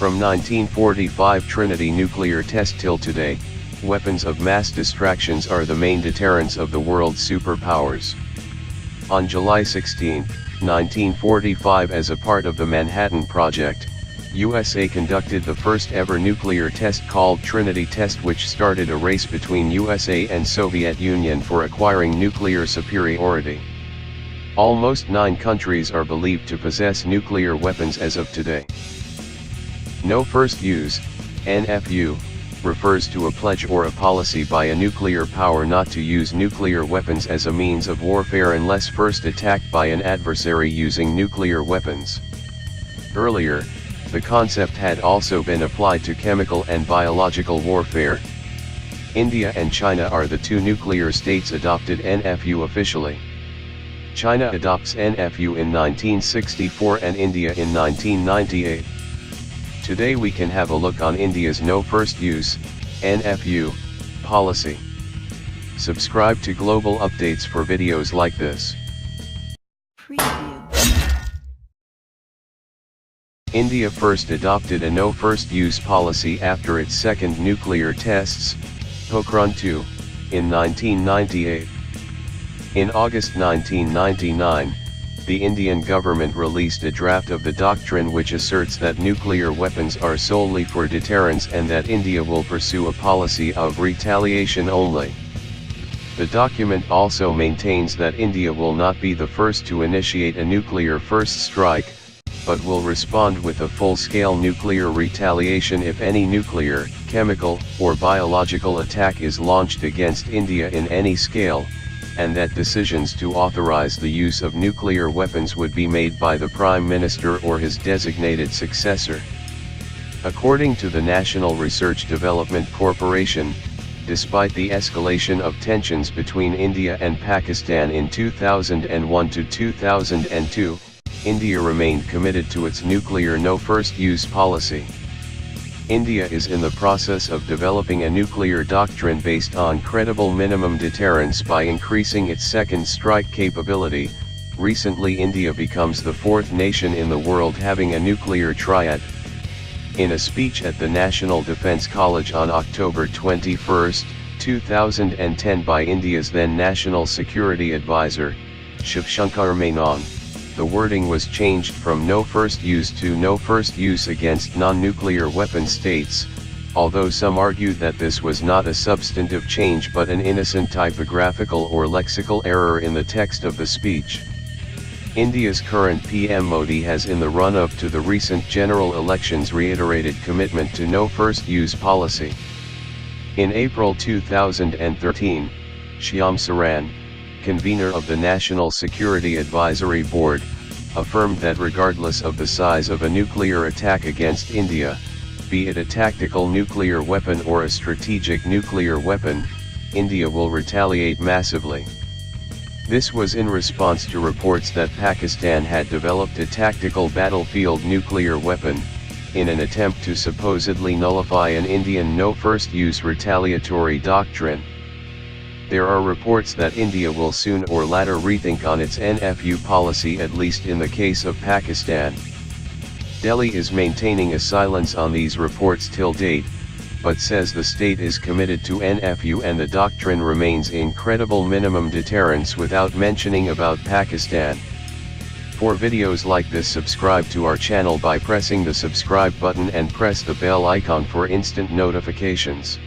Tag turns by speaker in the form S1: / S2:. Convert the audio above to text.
S1: From 1945 Trinity nuclear test till today, weapons of mass distractions are the main deterrents of the world's superpowers. On July 16, 1945, as a part of the Manhattan Project, USA conducted the first ever nuclear test called Trinity Test, which started a race between USA and Soviet Union for acquiring nuclear superiority. Almost 9 countries are believed to possess nuclear weapons as of today. No first use, NFU, refers to a pledge or a policy by a nuclear power not to use nuclear weapons as a means of warfare unless first attacked by an adversary using nuclear weapons. Earlier, the concept had also been applied to chemical and biological warfare. India and China are the 2 nuclear states adopted NFU officially. China adopts NFU in 1964 and India in 1998. Today we can have a look on India's No First Use, NFU, policy. Subscribe to Global Updates for videos like this. India first adopted a no first use policy after its second nuclear tests, Pokhran II, in 1998. In August 1999, the Indian government released a draft of the Doctrine which asserts that nuclear weapons are solely for deterrence and that India will pursue a policy of retaliation only. The document also maintains that India will not be the first to initiate a nuclear first strike, but will respond with a full-scale nuclear retaliation if any nuclear, chemical, or biological attack is launched against India in any scale, and that decisions to authorize the use of nuclear weapons would be made by the Prime Minister or his designated successor. According to the National Research Development Corporation, despite the escalation of tensions between India and Pakistan in 2001 to 2002, India remained committed to its nuclear no first use policy. India is in the process of developing a nuclear doctrine based on credible minimum deterrence by increasing its second strike capability. Recently, India becomes the 4th nation in the world having a nuclear triad. In a speech at the National Defence College on October 21, 2010 by India's then National Security Advisor, Shiv Shankar Menon, the wording was changed from no first use to no first use against non-nuclear weapon states, although some argued that this was not a substantive change but an innocent typographical or lexical error in the text of the speech. India's current PM Modi has in the run-up to the recent general elections reiterated commitment to no first use policy. In April 2013, Shyam Saran, convener of the National Security Advisory Board, affirmed that regardless of the size of a nuclear attack against India, be it a tactical nuclear weapon or a strategic nuclear weapon, India will retaliate massively. This was in response to reports that Pakistan had developed a tactical battlefield nuclear weapon, in an attempt to supposedly nullify an Indian no first use retaliatory doctrine. There are reports that India will soon or later rethink on its NFU policy, at least in the case of Pakistan. Delhi is maintaining a silence on these reports till date, but says the state is committed to NFU and the doctrine remains in credible minimum deterrence without mentioning about Pakistan. For videos like this, subscribe to our channel by pressing the subscribe button and press the bell icon for instant notifications.